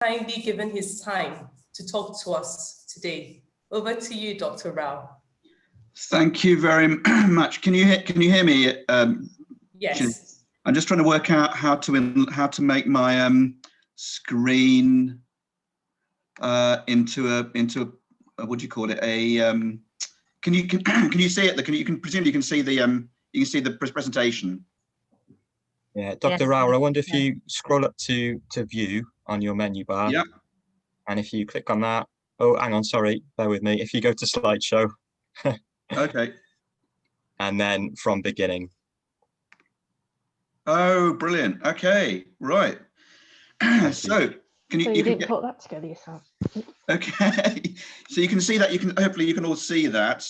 kindly given his time to talk to us today. Over to you, Dr. Rao. Thank you very much. Can you hear me? Yes. I'm just trying to work out how to make my screen into a what do you call it? A can you see it? You can presumably you can see the presentation. Yeah, Dr. Yes. Rao, I wonder if you scroll up to view on your menu bar. Yeah. And if you click on that, oh, hang on, sorry, bear with me. If you go to slideshow. Okay. And then from beginning. Oh, brilliant. Okay, right. So can you? So you didn't can put that together yourself. Okay, so you can see that. Hopefully you can all see that.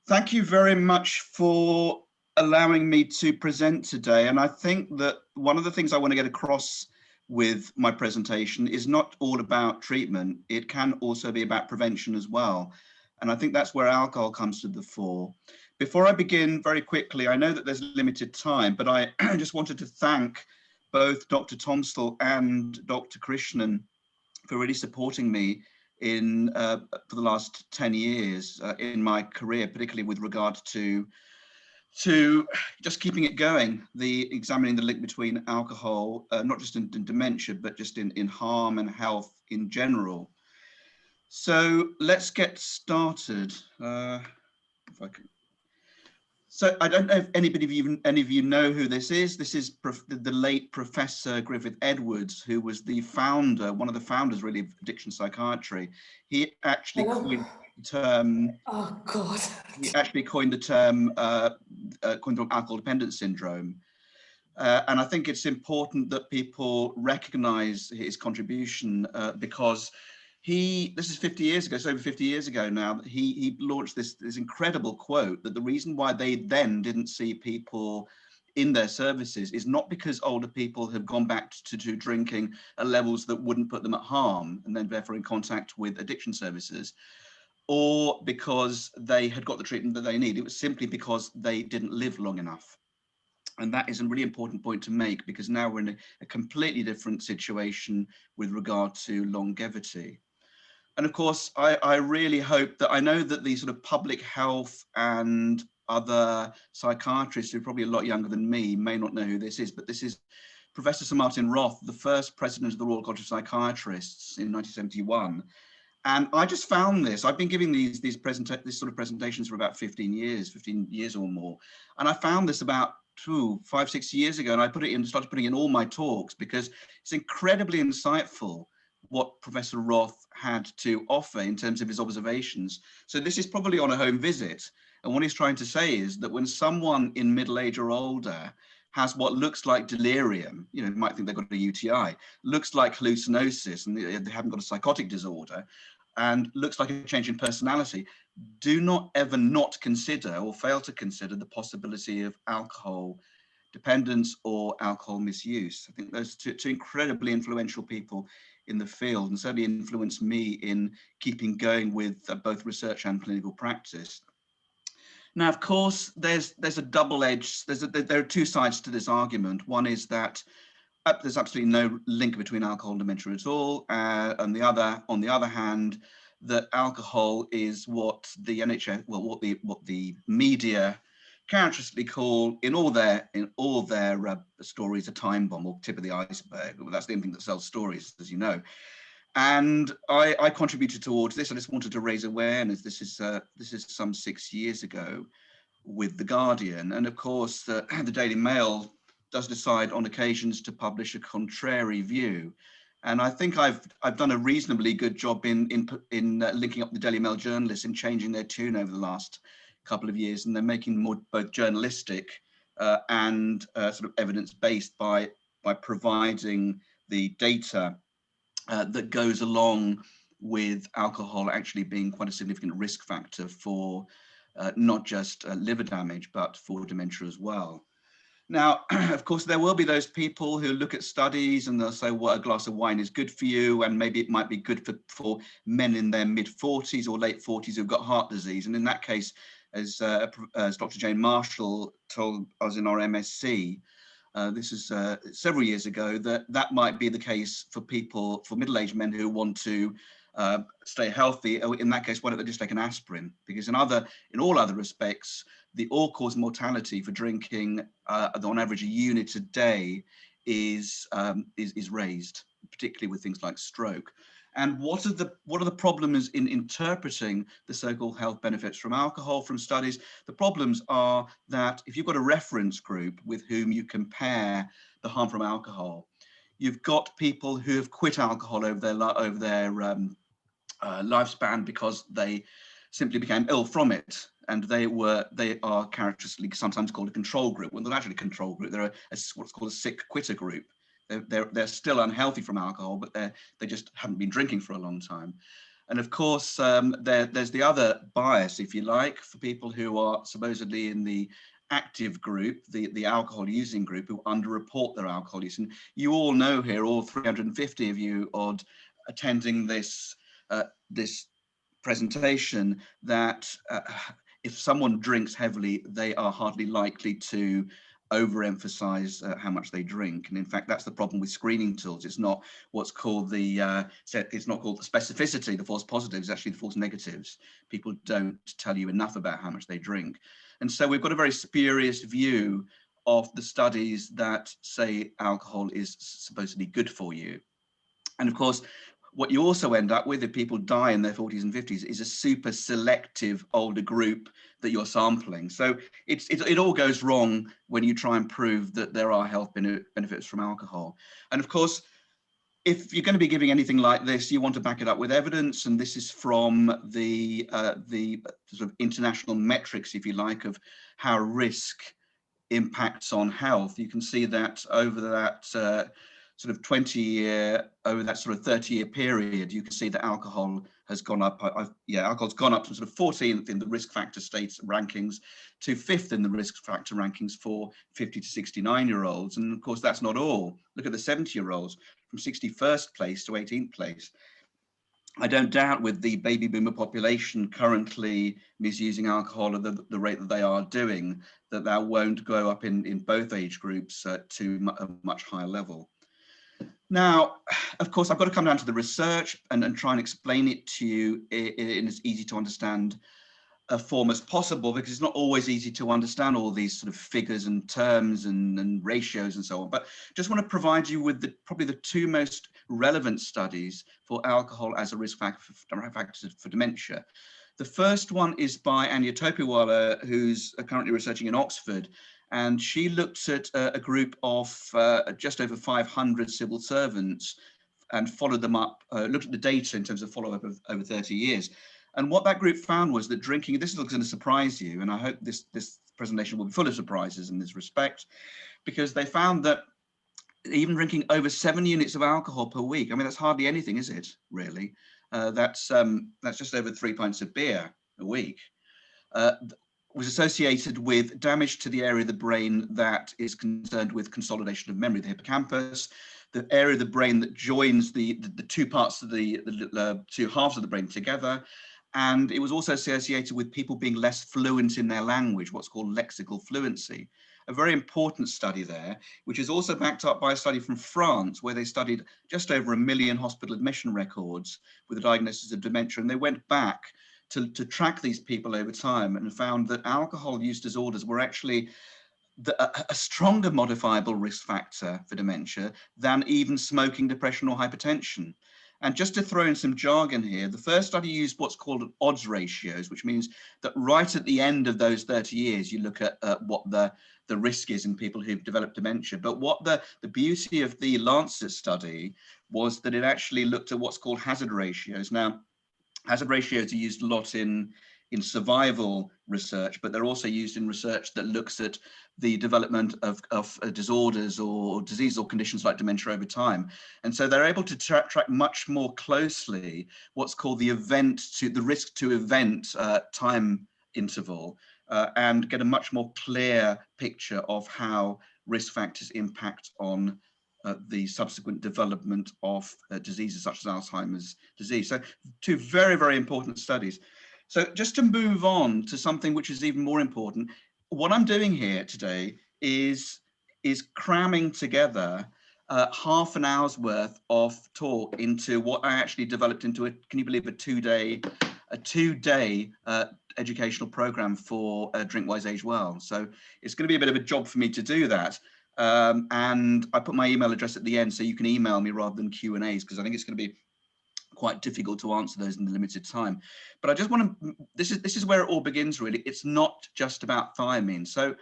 Thank you very much for allowing me to present today. And I think that one of the things I want to get across with my presentation is not all about treatment. It can also be about prevention as well. And I think that's where alcohol comes to the fore. Before I begin, very quickly, I know that there's limited time, but I just wanted to thank both Dr. Tomstall and Dr. Krishnan for really supporting me in for the last 10 years in my career, particularly with regard to just keeping it going, examining the link between alcohol, not just in dementia, but just in harm and health in general. So let's get started. If I can. So I don't know if any of you know who this is. This is the late Professor Griffith Edwards, who was the founder, one of the founders really of addiction psychiatry. He actually coined the term. Oh God. He actually coined the term alcohol dependence syndrome. And I think it's important that people recognize his contribution because this is 50 years ago, it's over 50 years ago now, he launched this incredible quote that the reason why they then didn't see people in their services is not because older people have gone back to drinking at levels that wouldn't put them at harm and then therefore in contact with addiction services, or because they had got the treatment that they need. It was simply because they didn't live long enough. And that is a really important point to make because now we're in a completely different situation with regard to longevity. And of course, I really hope that, I know that the sort of public health and other psychiatrists who are probably a lot younger than me may not know who this is, but this is Professor Sir Martin Roth, the first president of the Royal College of Psychiatrists in 1971. And I just found this, I've been giving these sort of presentations for about 15 years or more. And I found this about 5, 6 years ago, and I started putting it in all my talks because it's incredibly insightful what Professor Roth had to offer in terms of his observations. So this is probably on a home visit. And what he's trying to say is that when someone in middle age or older has what looks like delirium, you might think they've got a UTI, looks like hallucinosis and they haven't got a psychotic disorder, and looks like a change in personality, do not ever not consider or fail to consider the possibility of alcohol dependence or alcohol misuse. I think those two incredibly influential people in the field and certainly influenced me in keeping going with both research and clinical practice. Now, of course, there's a double-edged, there are two sides to this argument. One is that there's absolutely no link between alcohol and dementia at all. On the other hand, that alcohol is what the NHS, well, what the media characteristically call in all their stories a time bomb or tip of the iceberg. Well, that's the only thing that sells stories, as you know. And I contributed towards this. I just wanted to raise awareness. This is some 6 years ago with The Guardian, and of course the Daily Mail does decide on occasions to publish a contrary view. And I think I've done a reasonably good job in linking up the Daily Mail journalists in changing their tune over the last couple of years, and they're making more both journalistic and sort of evidence-based by providing the data that goes along with alcohol actually being quite a significant risk factor for not just liver damage, but for dementia as well. Now, of course, there will be those people who look at studies and they'll say, well, a glass of wine is good for you, and maybe it might be good for men in their mid-40s or late 40s who've got heart disease. And in that case, as Dr. Jane Marshall told us in our MSc, this is several years ago, that might be the case for people, for middle-aged men who want to stay healthy. In that case, why don't they just take an aspirin? Because in all other respects, the all-cause mortality for drinking on average a unit a day is raised, particularly with things like stroke. And what are the problems in interpreting the so-called health benefits from alcohol from studies? The problems are that if you've got a reference group with whom you compare the harm from alcohol, you've got people who have quit alcohol over their lifespan because they simply became ill from it, and they are characteristically sometimes called a control group. Well, they're not actually a control group. They're what's called a sick quitter group. They're still unhealthy from alcohol, but they just haven't been drinking for a long time. And of course, there's the other bias, if you like, for people who are supposedly in the active group, the alcohol using group, who underreport their alcohol use. And you all know here, all 350 of you odd attending this presentation, that if someone drinks heavily, they are hardly likely to overemphasize how much they drink. And in fact, that's the problem with screening tools. It's not what's called it's not called the specificity, the false positives, actually the false negatives. People don't tell you enough about how much they drink. And so we've got a very spurious view of the studies that say alcohol is supposedly good for you. And of course, what you also end up with if people die in their 40s and 50s is a super selective older group that you're sampling. So it all goes wrong when you try and prove that there are health benefits from alcohol. And of course, if you're going to be giving anything like this, you want to back it up with evidence. And this is from the sort of international metrics, if you like, of how risk impacts on health. You can see that over that sort of 20-year, over that sort of 30-year period, you can see that alcohol has gone up. Alcohol's gone up from sort of 14th in the risk factor states rankings to 5th in the risk factor rankings for 50 to 69-year-olds. And of course, that's not all. Look at the 70-year-olds from 61st place to 18th place. I don't doubt with the baby boomer population currently misusing alcohol at the rate that they are doing, that won't go up in both age groups to a much higher level. Now, of course, I've got to come down to the research and try and explain it to you in as easy to understand a form as possible, because it's not always easy to understand all these sort of figures and terms and ratios and so on. But just want to provide you with probably the two most relevant studies for alcohol as a risk factor for dementia. The first one is by Anya Topiwala, who's currently researching in Oxford. And she looked at a group of just over 500 civil servants and followed them up, looked at the data in terms of follow-up of over 30 years. And what that group found was that drinking, this is going to surprise you, and I hope this presentation will be full of surprises in this respect, because they found that even drinking over 7 units of alcohol per week, I mean, that's hardly anything, is it, really? That's just over 3 pints of beer a week. Was associated with damage to the area of the brain that is concerned with consolidation of memory, the hippocampus, the area of the brain that joins the two parts of the two halves of the brain together. And it was also associated with people being less fluent in their language, what's called lexical fluency. A very important study there, which is also backed up by a study from France, where they studied just over 1 million hospital admission records with a diagnosis of dementia. And they went back to track these people over time and found that alcohol use disorders were actually a stronger modifiable risk factor for dementia than even smoking, depression, or hypertension. And just to throw in some jargon here, the first study used what's called odds ratios, which means that right at the end of those 30 years, you look at what the risk is in people who've developed dementia. But what the beauty of the Lancet study was that it actually looked at what's called hazard ratios. Now, hazard ratios are used a lot in survival research, but they're also used in research that looks at the development of disorders or disease or conditions like dementia over time. And so they're able to track much more closely what's called the risk to event time interval and get a much more clear picture of how risk factors impact on the subsequent development of diseases such as Alzheimer's disease. So two very, very important studies. So just to move on to something which is even more important, what I'm doing here today is is cramming together half an hour's worth of talk into what I actually developed into a, can you believe, a two-day educational program for Drink Wise Age Well. So it's going to be a bit of a job for me to do that. And I put my email address at the end, so you can email me rather than Q&As, because I think it's going to be quite difficult to answer those in the limited time. But I just want to, this is where it all begins, really. It's not just about thiamine. So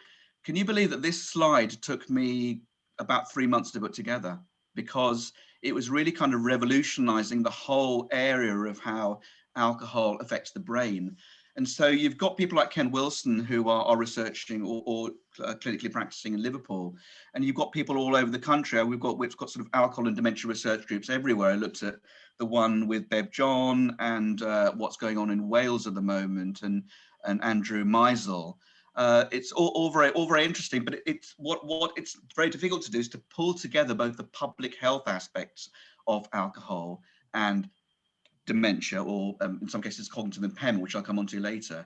can you believe that this slide took me about 3 months to put together, because it was really kind of revolutionizing the whole area of how alcohol affects the brain. And so you've got people like Ken Wilson who are researching or clinically practicing in Liverpool, and you've got people all over the country. We've got sort of alcohol and dementia research groups everywhere. I looked at the one with Bev John and what's going on in Wales at the moment, and Andrew Meisel. It's all very interesting, but it's what it's very difficult to do is to pull together both the public health aspects of alcohol and dementia, or in some cases cognitive impairment, which I'll come on to later,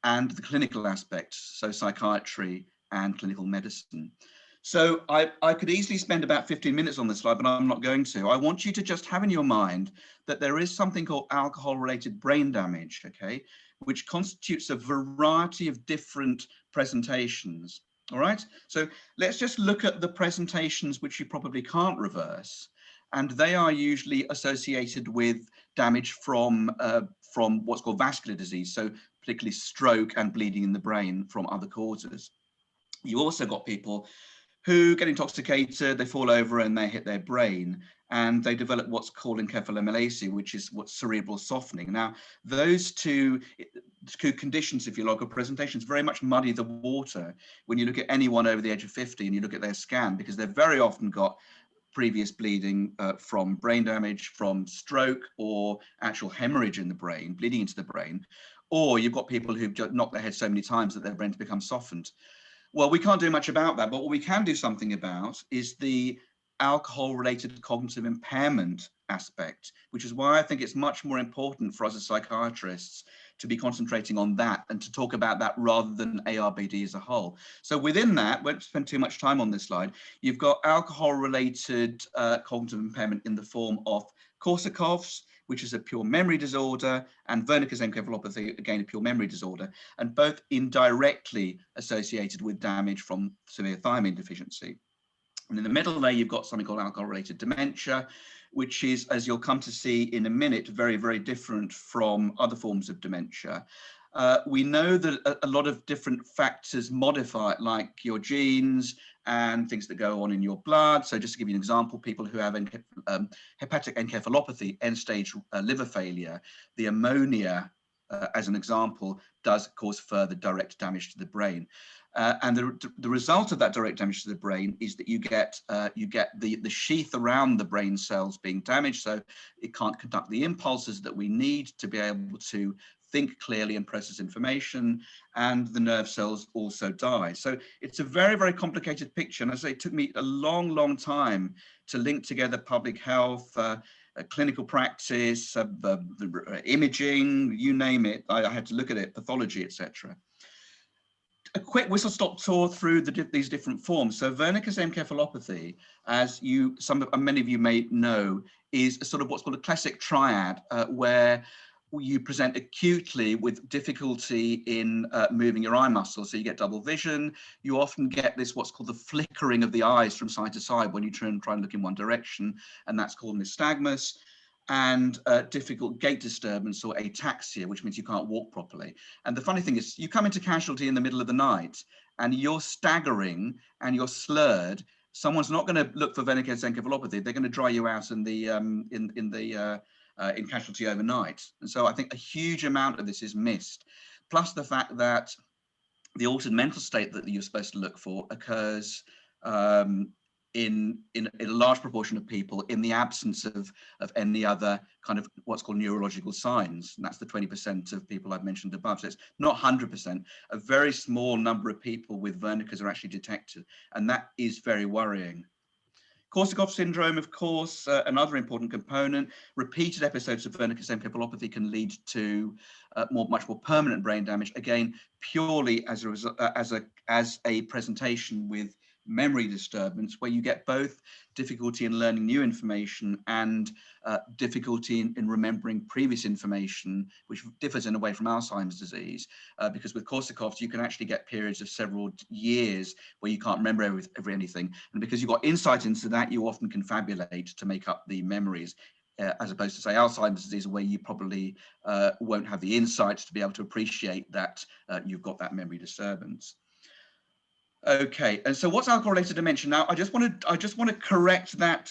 and the clinical aspects, so psychiatry and clinical medicine. So I could easily spend about 15 minutes on this slide, but I'm not going to. I want you to just have in your mind that there is something called alcohol-related brain damage, okay, which constitutes a variety of different presentations. All right, so let's just look at the presentations which you probably can't reverse, and they are usually associated with damage from what's called vascular disease, so particularly stroke and bleeding in the brain from other causes. You also got people who get intoxicated, they fall over and they hit their brain, and they develop what's called encephalomalacia, which is what's cerebral softening. Now, those two conditions, if you like, or presentations, very much muddy the water when you look at anyone over the age of 50 and you look at their scan, because they've very often got previous bleeding from brain damage, from stroke, or actual hemorrhage in the brain, bleeding into the brain, or you've got people who've just knocked their head so many times that their brain's become softened. Well, we can't do much about that, but what we can do something about is the alcohol-related cognitive impairment aspect, which is why I think it's much more important for us as psychiatrists to be concentrating on that and to talk about that rather than ARBD as a whole. So within that, won't spend too much time on this slide, you've got alcohol-related cognitive impairment in the form of Korsakov's, which is a pure memory disorder, and Wernicke's encephalopathy, again, a pure memory disorder, and both indirectly associated with damage from severe thiamine deficiency. And in the middle there, you've got something called alcohol-related dementia, which is, as you'll come to see in a minute, very, very different from other forms of dementia. We know that a lot of different factors modify it, like your genes and things that go on in your blood. So just to give you an example, people who have hepatic encephalopathy, end-stage liver failure, the ammonia, as an example, does cause further direct damage to the brain. And the result of that direct damage to the brain is that you get the sheath around the brain cells being damaged, so it can't conduct the impulses that we need to be able to think clearly and process information, and the nerve cells also die. So it's a very, very complicated picture. And as I say, it took me a long, long time to link together public health, clinical practice, imaging, you name it. I had to look at it, pathology, etc. A quick whistle-stop tour through these different forms. So Wernicke's encephalopathy, as many of you may know, is a sort of what's called a classic triad, where you present acutely with difficulty in moving your eye muscles. So you get double vision. You often get this, what's called the flickering of the eyes from side to side when you try and look in one direction, and that's called nystagmus. And difficult gait disturbance or ataxia, which means you can't walk properly. And the funny thing is, you come into casualty in the middle of the night and you're staggering and you're slurred. Someone's not going to look for Wernicke's encephalopathy. They're going to dry you out in casualty overnight. And so I think a huge amount of this is missed. Plus the fact that the altered mental state that you're supposed to look for occurs in a large proportion of people in the absence of any other kind of what's called neurological signs. And that's the 20% of people I've mentioned above. So it's not 100%. A very small number of people with Wernicke's are actually detected. And that is very worrying. Korsakov syndrome, of course, another important component. Repeated episodes of Wernicke's encephalopathy can lead to much more permanent brain damage. Again, purely as a presentation with memory disturbance, where you get both difficulty in learning new information and difficulty in remembering previous information, which differs in a way from Alzheimer's disease, because with Korsakov's you can actually get periods of several years where you can't remember anything, and because you've got insight into that, you often confabulate to make up the memories, as opposed to say Alzheimer's disease, where you probably won't have the insights to be able to appreciate that you've got that memory disturbance. Okay, and so what's alcohol-related dementia? Now, I just want to correct that.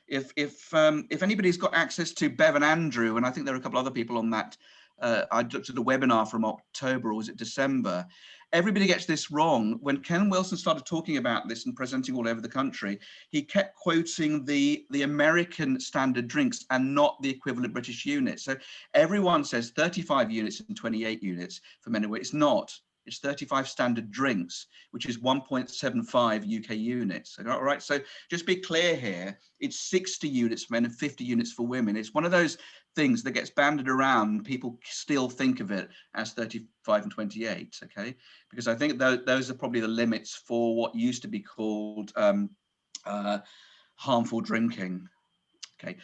If anybody's got access to Bev and Andrew, and I think there are a couple other people on that. I looked at the webinar from October, or was it December? Everybody gets this wrong. When Ken Wilson started talking about this and presenting all over the country, he kept quoting the American standard drinks and not the equivalent British units. So everyone says 35 units and 28 units for men and women. It's not. It's 35 standard drinks, which is 1.75 UK units. All right, so just be clear here, it's 60 units for men and 50 units for women. It's one of those things that gets banded around. People still think of it as 35 and 28, okay? Because I think those are probably the limits for what used to be called harmful drinking, okay?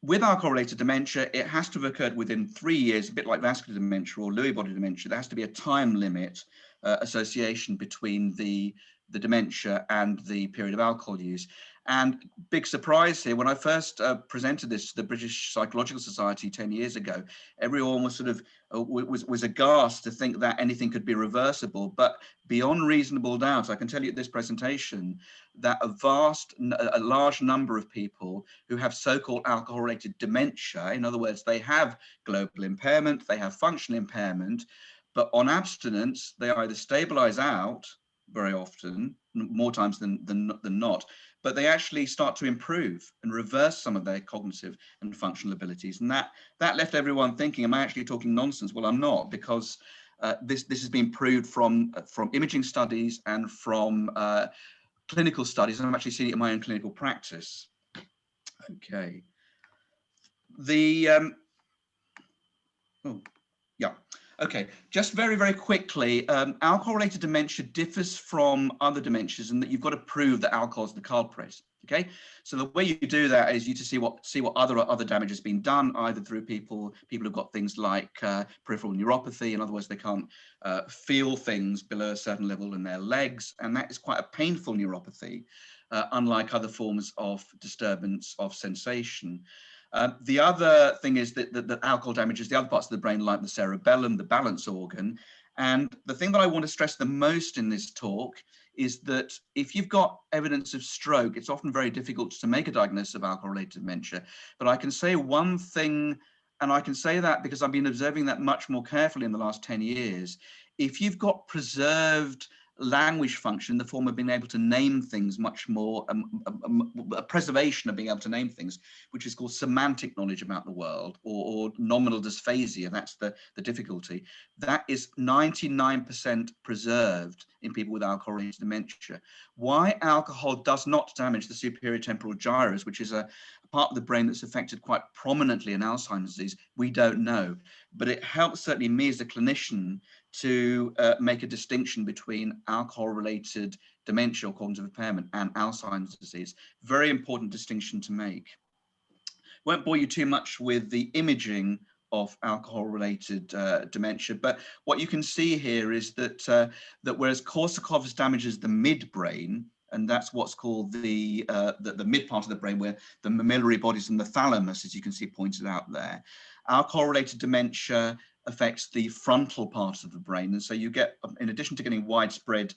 With alcohol-related dementia, it has to have occurred within 3 years, a bit like vascular dementia or Lewy body dementia. There has to be a time limit association between the dementia and the period of alcohol use. And big surprise here, when I first presented this to the British Psychological Society 10 years ago, everyone was sort of was aghast to think that anything could be reversible. But beyond reasonable doubt, I can tell you at this presentation that a large number of people who have so-called alcohol-related dementia, in other words, they have global impairment, they have functional impairment, but on abstinence, they either stabilize out very often, more times than not, but they actually start to improve and reverse some of their cognitive and functional abilities. And that left everyone thinking, am I actually talking nonsense? Well, I'm not, because this has been proved from imaging studies and from clinical studies, and I'm actually seeing it in my own clinical practice. Okay. Okay, just very, very quickly, alcohol-related dementia differs from other dementias in that you've got to prove that alcohol is the culprit, okay? So the way you do that is you to see what other damage has been done, either through people who've got things like peripheral neuropathy, in other words, they can't feel things below a certain level in their legs, and that is quite a painful neuropathy, unlike other forms of disturbance of sensation. The other thing is that alcohol damages the other parts of the brain, like the cerebellum, the balance organ. And the thing that I want to stress the most in this talk is that if you've got evidence of stroke, it's often very difficult to make a diagnosis of alcohol-related dementia. But I can say one thing, and I can say that because I've been observing that much more carefully in the last 10 years. If you've got preserved language function in the form of being able to name things much more, a preservation of being able to name things, which is called semantic knowledge about the world, or nominal dysphasia, that's the difficulty. That is 99% preserved in people with alcohol-related dementia. Why alcohol does not damage the superior temporal gyrus, which is a part of the brain that's affected quite prominently in Alzheimer's disease, we don't know. But it helps certainly me as a clinician to make a distinction between alcohol-related dementia or cognitive impairment and Alzheimer's disease. Very important distinction to make. Won't bore you too much with the imaging of alcohol-related dementia, but what you can see here is that whereas Korsakov's damages the midbrain, and that's what's called the mid part of the brain, where the mammillary bodies and the thalamus, as you can see pointed out there. Alcohol-related dementia affects the frontal part of the brain, and so you get, in addition to getting widespread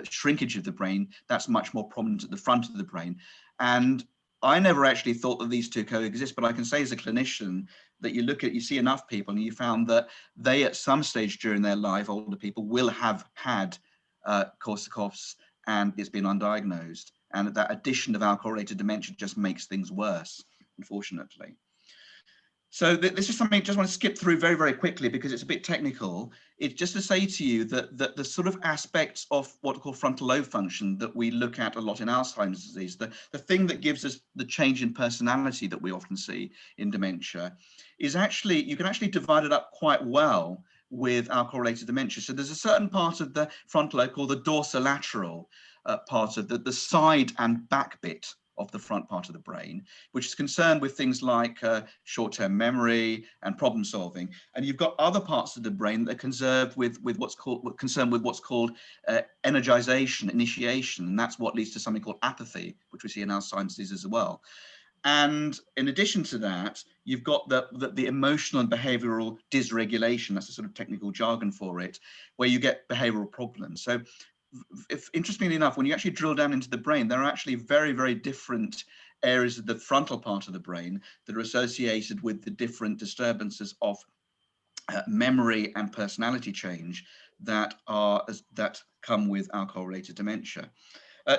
shrinkage of the brain, that's much more prominent at the front of the brain. And I never actually thought that these two coexist, but I can say as a clinician that you see enough people and you found that they at some stage during their life, older people, will have had Korsakov's and it's been undiagnosed, and that addition of alcohol-related dementia just makes things worse, unfortunately. So this is something I just want to skip through very, very quickly because it's a bit technical. It's just to say to you that the sort of aspects of what we call frontal lobe function that we look at a lot in Alzheimer's disease, the thing that gives us the change in personality that we often see in dementia, is actually, you can actually divide it up quite well with alcohol-related dementia. So there's a certain part of the frontal lobe called the dorsolateral, part of the side and back bit of the front part of the brain, which is concerned with things like short-term memory and problem solving. And you've got other parts of the brain that are concerned with what's called energization, initiation, and that's what leads to something called apathy, which we see in Alzheimer's disease as well. And in addition to that, you've got the emotional and behavioral dysregulation. That's a sort of technical jargon for it, where you get behavioral problems. So interestingly enough, when you actually drill down into the brain, there are actually very, very different areas of the frontal part of the brain that are associated with the different disturbances of memory and personality change that come with alcohol-related dementia.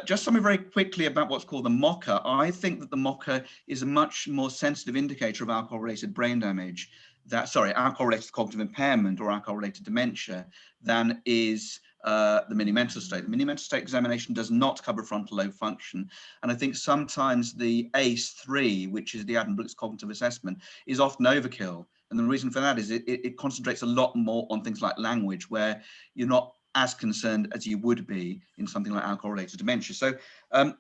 Just something very quickly about what's called the MOCA. I think that the MOCA is a much more sensitive indicator of alcohol-related brain damage, alcohol-related cognitive impairment or alcohol-related dementia, than is the mini-mental state. The mini-mental state examination does not cover frontal lobe function. And I think sometimes the ACE-3, which is the Adam-Brooks cognitive assessment, is often overkill. And the reason for that is it concentrates a lot more on things like language, where you're not as concerned as you would be in something like alcohol-related dementia. So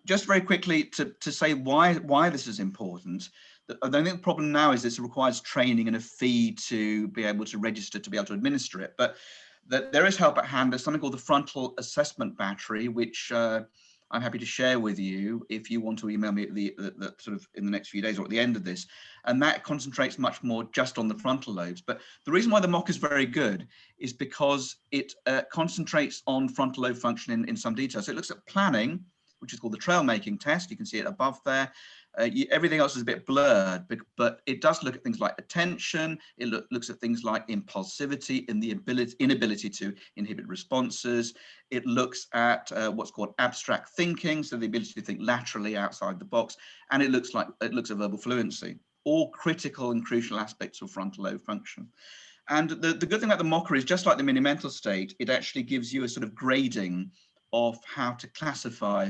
just very quickly to say why this is important. I think the problem now is it requires training and a fee to be able to register, to be able to administer it. But there is help at hand. There's something called the Frontal Assessment Battery, which I'm happy to share with you if you want to email me the sort of in the next few days or at the end of this. And that concentrates much more just on the frontal lobes. But the reason why the MOC is very good is because it concentrates on frontal lobe function in some detail. So it looks at planning, which is called the trail making test. You can see it above there. Everything else is a bit blurred, but it does look at things like attention. It looks at things like impulsivity and the inability to inhibit responses. It looks at what's called abstract thinking, so the ability to think laterally outside the box, and it looks at verbal fluency, all critical and crucial aspects of frontal lobe function. And the good thing about the MOCA is, just like the mini-mental state, it actually gives you a sort of grading of how to classify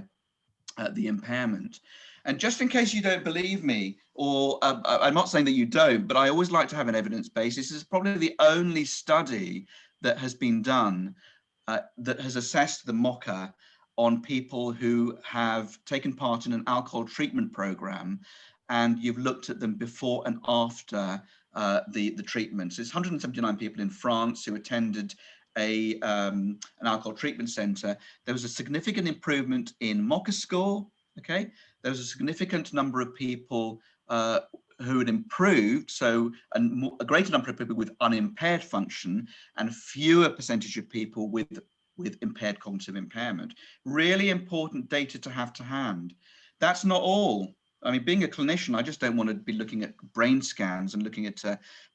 the impairment. And just in case you don't believe me, or I'm not saying that you don't, but I always like to have an evidence base. This is probably the only study that has been done that has assessed the MOCA on people who have taken part in an alcohol treatment program, and you've looked at them before and after the treatment. So it's 179 people in France who attended an alcohol treatment center. There was a significant improvement in MOCA score. Okay, there was a significant number of people who had improved, so a greater number of people with unimpaired function, and a fewer percentage of people with impaired cognitive impairment. Really important data to have to hand. That's not all. I mean, being a clinician, I just don't want to be looking at brain scans and looking at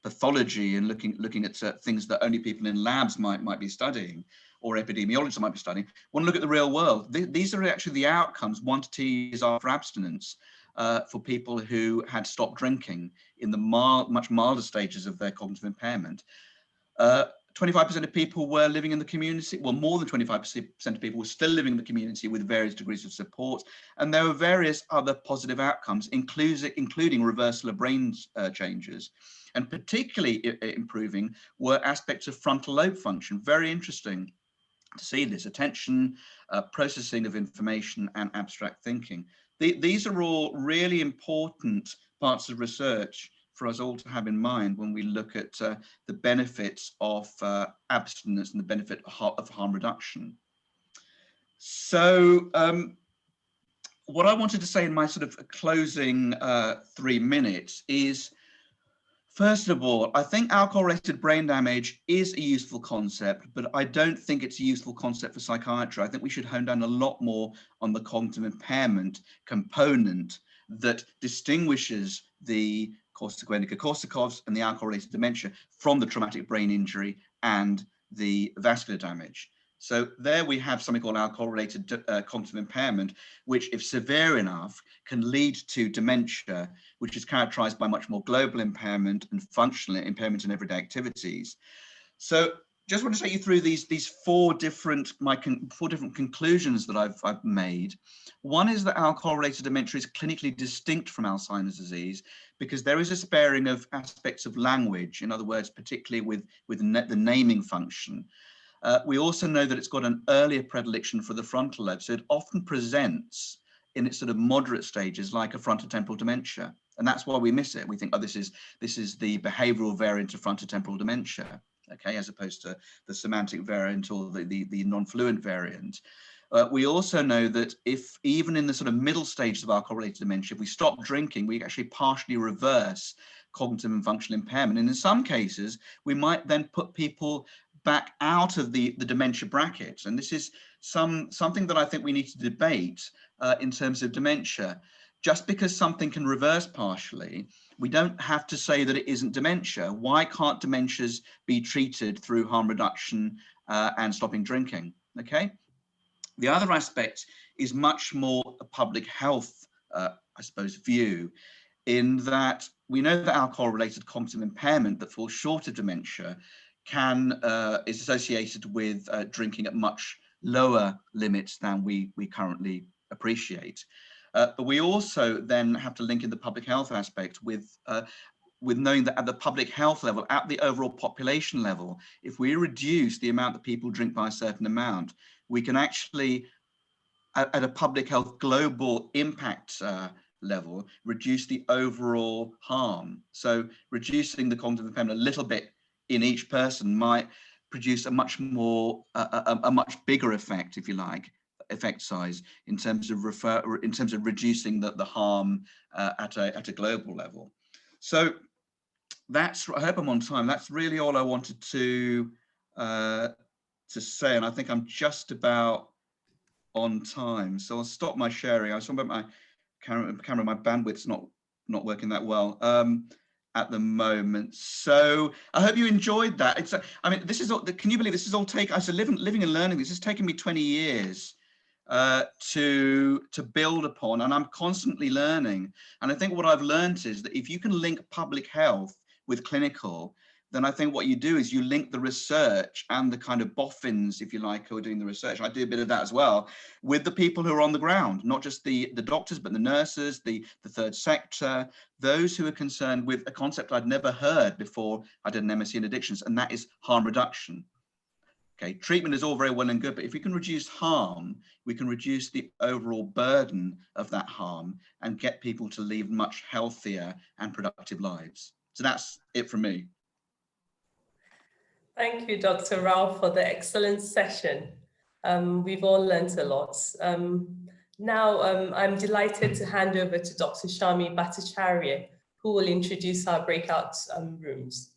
pathology and looking at things that only people in labs might be studying, or epidemiologists might be studying. I want to look at the real world. These are actually the outcomes 1 to 2 years after abstinence for people who had stopped drinking in the much milder stages of their cognitive impairment. 25% of people were living in the community. Well, more than 25% of people were still living in the community with various degrees of support. And there were various other positive outcomes, including reversal of brain changes. And particularly improving were aspects of frontal lobe function. Very interesting to see this: attention, processing of information, and abstract thinking. These are all really important parts of research for us all to have in mind when we look at the benefits of abstinence and the benefit of harm reduction. So what I wanted to say in my sort of closing 3 minutes is, first of all, I think alcohol-related brain damage is a useful concept, but I don't think it's a useful concept for psychiatry. I think we should hone down a lot more on the cognitive impairment component that distinguishes the Korsakovs and the alcohol-related dementia from the traumatic brain injury and the vascular damage. So there we have something called alcohol-related cognitive impairment, which, if severe enough, can lead to dementia, which is characterized by much more global impairment and functional impairment in everyday activities. So just want to take you through these four different conclusions that I've made. One is that alcohol-related dementia is clinically distinct from Alzheimer's disease because there is a sparing of aspects of language, in other words, particularly with the naming function. We also know that it's got an earlier predilection for the frontal lobe, so it often presents in its sort of moderate stages like a frontotemporal dementia, and that's why we miss it. We think, oh, this is the behavioural variant of frontotemporal dementia, okay, as opposed to the semantic variant or the non-fluent variant. We also know that if even in the sort of middle stages of alcohol-related dementia, if we stop drinking, we actually partially reverse cognitive and functional impairment. And in some cases, we might then put people back out of the dementia brackets. And this is something that I think we need to debate in terms of dementia. Just because something can reverse partially, we don't have to say that it isn't dementia. Why can't dementias be treated through harm reduction and stopping drinking? Okay. The other aspect is much more a public health, I suppose, view, in that we know that alcohol-related cognitive impairment that falls short of dementia is associated with drinking at much lower limits than we currently appreciate. But we also then have to link in the public health aspect with knowing that at the public health level, at the overall population level, if we reduce the amount that people drink by a certain amount, we can actually, at a public health global impact level, reduce the overall harm. So reducing the cognitive impairment a little bit in each person might produce a much more, a much bigger effect, if you like, effect size in terms of reducing the harm at a global level. So that's, I hope I'm on time. That's really all I wanted to say, and I think I'm just about on time. So I'll stop my sharing. I was talking about my camera, my bandwidth's not working that well at the moment. So I hope you enjoyed that. It's, I mean, this is all, can you believe this is all I said living and learning. This has taken me 20 years to build upon, and I'm constantly learning. And I think what I've learned is that if you can link public health with clinical, then I think what you do is you link the research and the kind of boffins, if you like, who are doing the research. I do a bit of that as well, with the people who are on the ground, not just the doctors, but the nurses, the third sector, those who are concerned with a concept I'd never heard before I did an MSc in addictions, and that is harm reduction. Okay, treatment is all very well and good, but if we can reduce harm, we can reduce the overall burden of that harm and get people to lead much healthier and productive lives. So that's it from me. Thank you, Dr. Rao, for the excellent session. We've all learned a lot. Now, I'm delighted to hand over to Dr. Shami Bhattacharya, who will introduce our breakout rooms.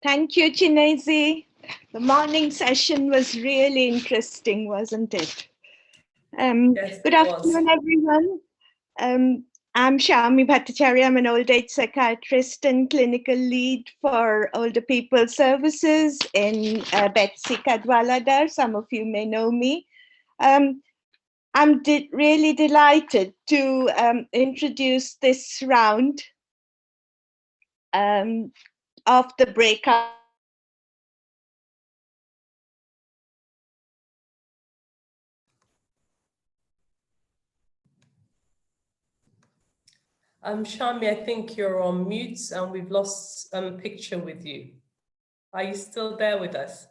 Thank you, Chinezi. The morning session was really interesting, wasn't it? Yes, good afternoon, everyone. I'm Shami Bhattacharya. I'm an old age psychiatrist and clinical lead for older people services in Betsy Cadwaladar. Some of you may know me. I'm really delighted to introduce this round of the breakout. Shami, I think you're on mute and we've lost a picture with you. Are you still there with us?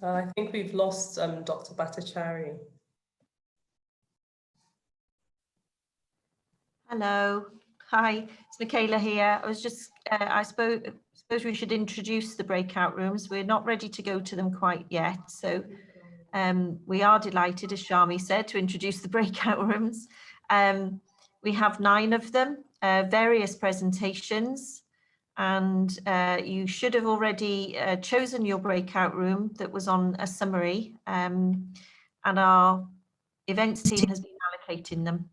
I think we've lost Dr. Bhattacharya. Hello, hi, it's Michaela here. I was just, I suppose we should introduce the breakout rooms. We're not ready to go to them quite yet. So we are delighted, as Shami said, to introduce the breakout rooms. We have 9 of them, various presentations, and you should have already chosen your breakout room that was on a summary, and our events team has been allocating them.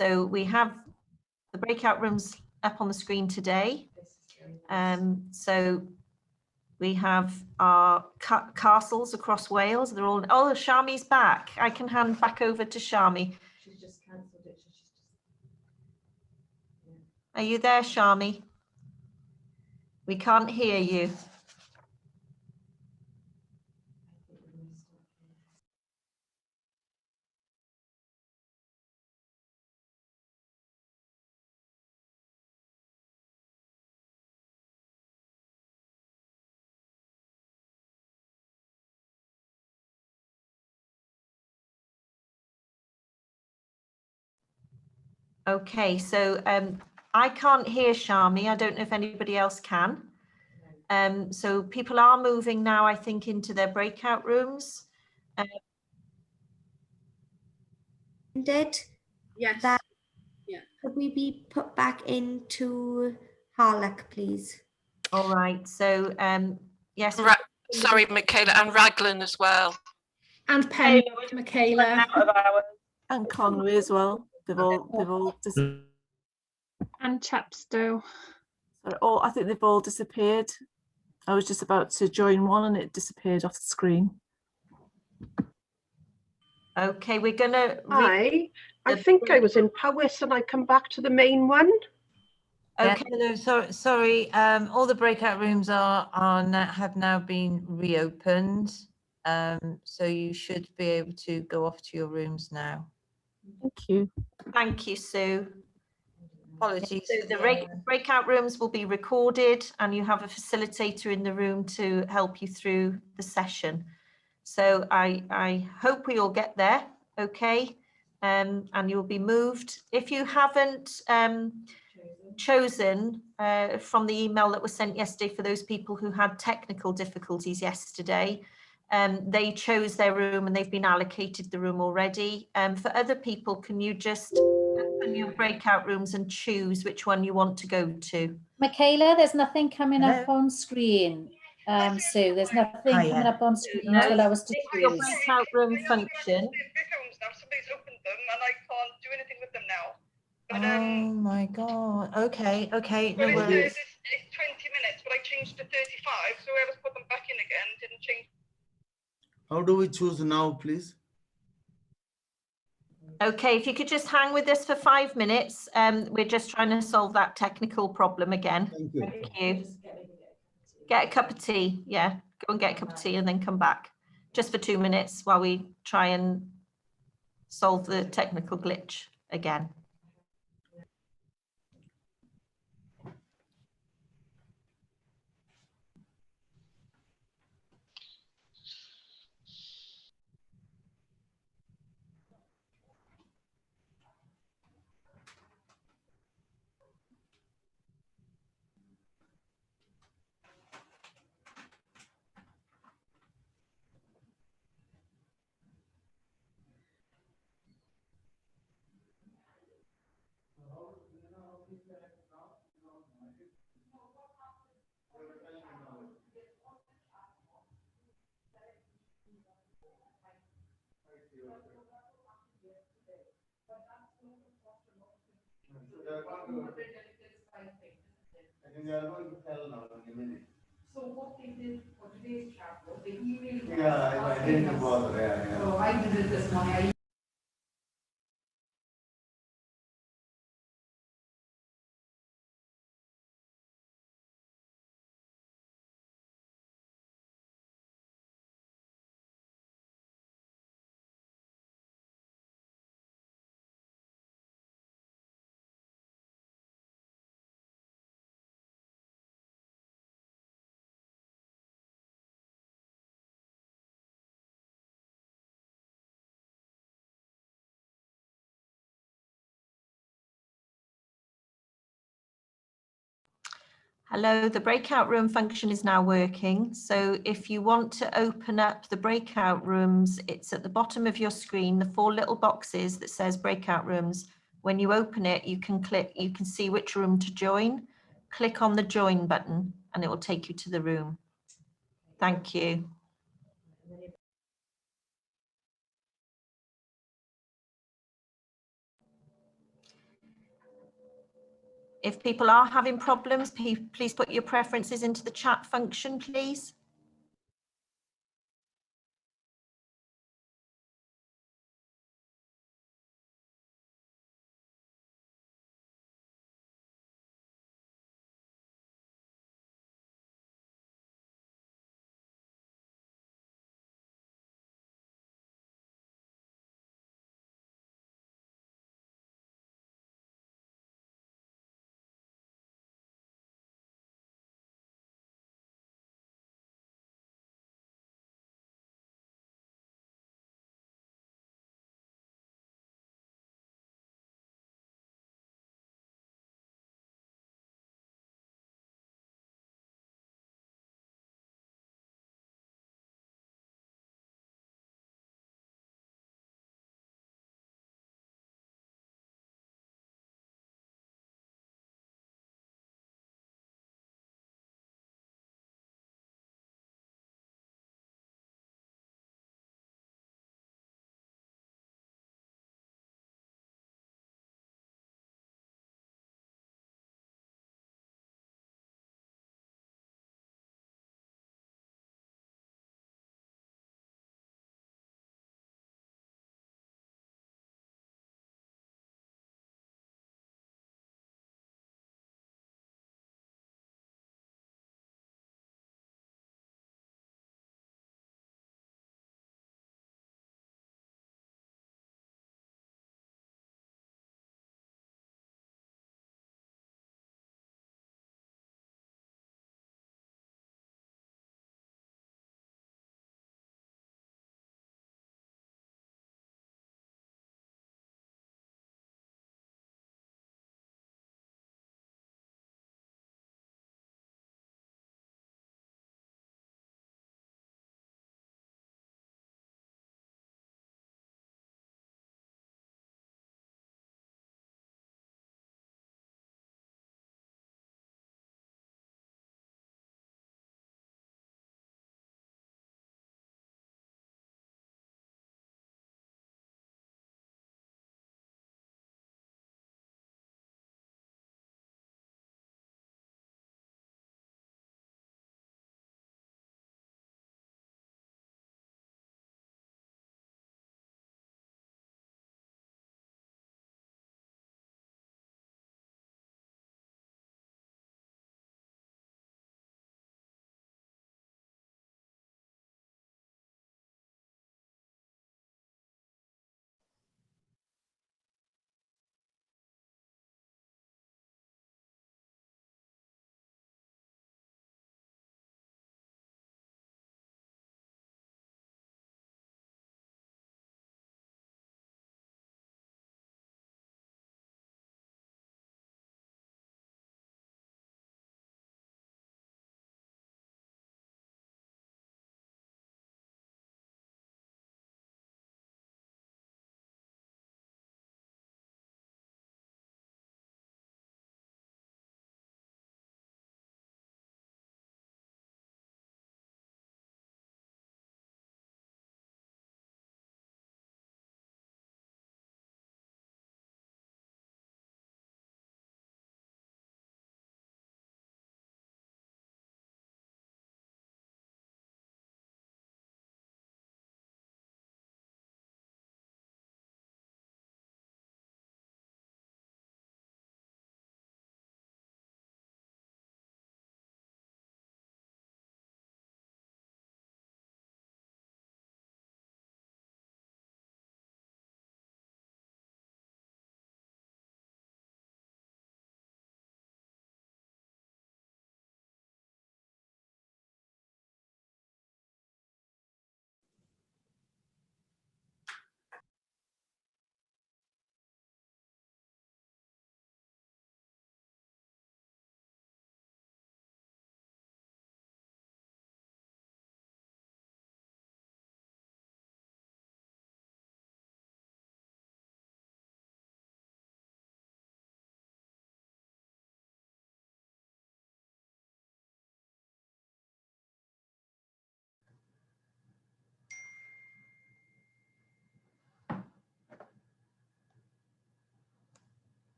So we have the breakout rooms up on the screen today. So we have our castles across Wales. They're all, oh, Shami's back. I can hand back over to Shami. She's just cancelled it. Are you there, Shami? We can't hear you. Okay, so I can't hear Shami. I don't know if anybody else can. So people are moving now, I think, into their breakout rooms. Did Yes. that Yeah. could we be put back into Harlock, please? All right, so yes. Sorry, Michaela, and Raglan as well. And Pen, Michaela. And Conway as well. They've all And Chapstow. I think they've all disappeared. I was just about to join one and it disappeared off the screen. Okay, we're gonna. I think I was in Powys and I come back to the main one. Okay. No, sorry. All the breakout rooms have now been reopened. So you should be able to go off to your rooms now. Thank you. Thank you, Sue. Apologies. So the breakout rooms will be recorded and you have a facilitator in the room to help you through the session. So I hope we all get there, okay? And you'll be moved. If you haven't chosen from the email that was sent yesterday for those people who had technical difficulties yesterday, they chose their room and they've been allocated the room already. For other people, can you just open your breakout rooms and choose which one you want to go to? Michaela, there's nothing coming up on screen. Sue, there's nothing coming up on screen to allow us to choose. Your breakout room function. Somebody's opened them and I can't do anything with them now. But, oh my God. Okay. No well, worries. it's 20 minutes, but I changed to 35, so whoever's put them back in again didn't change. How do we choose now, please? Okay, if you could just hang with us for 5 minutes. We're just trying to solve that technical problem again. Thank you. Thank you. Get a cup of tea. Yeah, go and get a cup of tea and then come back just for 2 minutes while we try and solve the technical glitch again. So what they did for today's chapter, they emailed us. Yeah, I didn't bother. Yeah. So I did it this morning. Hello, the breakout room function is now working. So if you want to open up the breakout rooms, it's at the bottom of your screen, the 4 little boxes that says breakout rooms. When you open it, you can see which room to join. Click on the join button and it will take you to the room. Thank you. If people are having problems, please put your preferences into the chat function, please.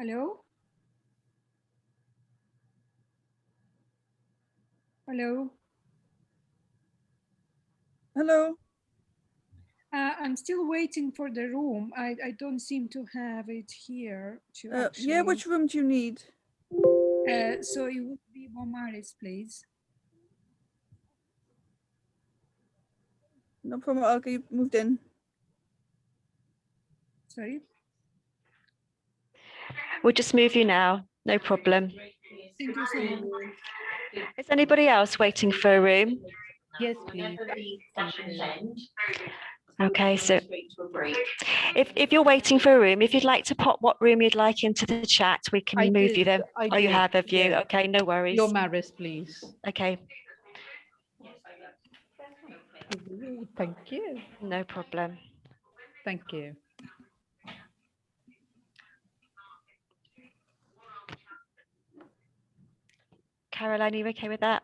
Hello? Hello? Hello. I'm still waiting for the room. I don't seem to have it here to actually. Yeah, which room do you need? So it would be Momaris, please. No problem. I'll get you moved in. Sorry? We'll just move you now. No problem. Thank you so much. Is anybody else waiting for a room? Yes, please. Okay, so if you're waiting for a room, if you'd like to pop what room you'd like into the chat, we can move you there. Oh, you have you? Yeah. Okay, no worries. Your Maris, please. Okay. Thank you. No problem. Thank you. Caroline, are you okay with that?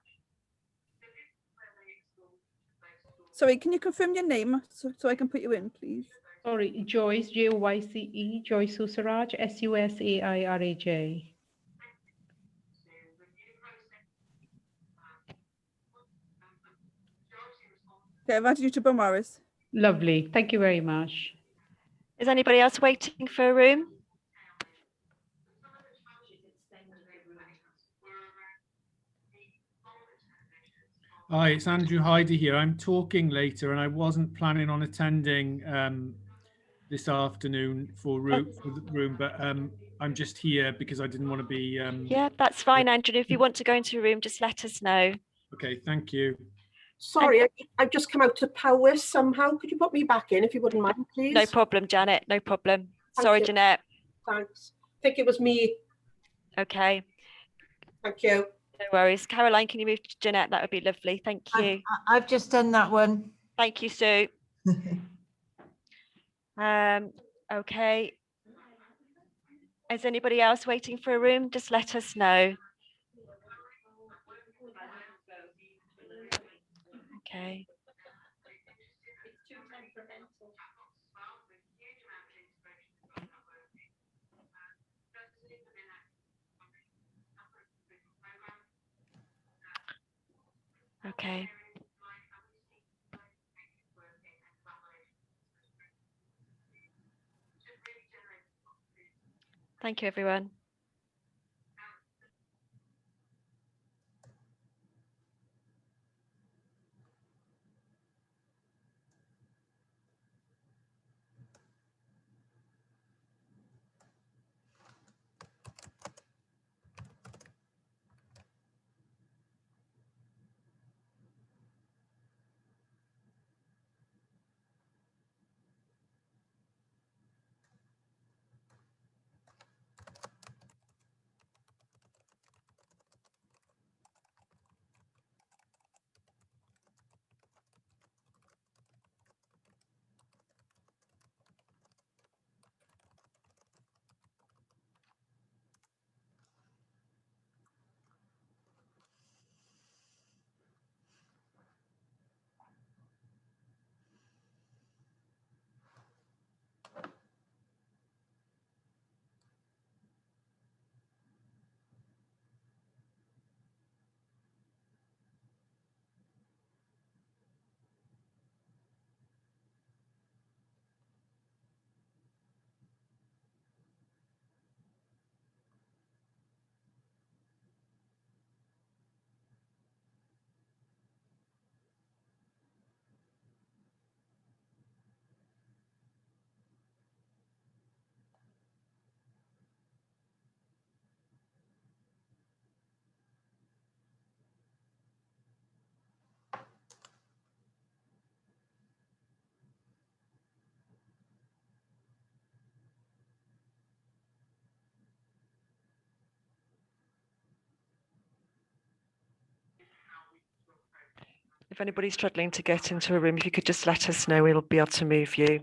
Sorry, can you confirm your name so I can put you in, please? Sorry, Joyce, J-O-Y-C-E, Joyce Susaraj, S-U-S-A-I-R-A-J. Okay, I've added you to Bomaris. Lovely. Thank you very much. Is anybody else waiting for a room? Hi, it's Andrew Hyder here. I'm talking later and I wasn't planning on attending this afternoon for the room, but I'm just here because I didn't want to be... Yeah, that's fine, Andrew. If you want to go into a room, just let us know. Okay, thank you. Sorry, I've just come out to Powys somehow. Could you put me back in if you wouldn't mind, please? No problem, Janet. No problem. Sorry, Jeanette. Thanks. I think it was me. Okay. Thank you. No worries. Caroline, can you move to Jeanette? That would be lovely. Thank you. I've just done that one. Thank you, Sue. Okay. Is anybody else waiting for a room? Just let us know. Okay. Okay. Thank you, everyone. If anybody's struggling to get into a room, if you could just let us know, we'll be able to move you.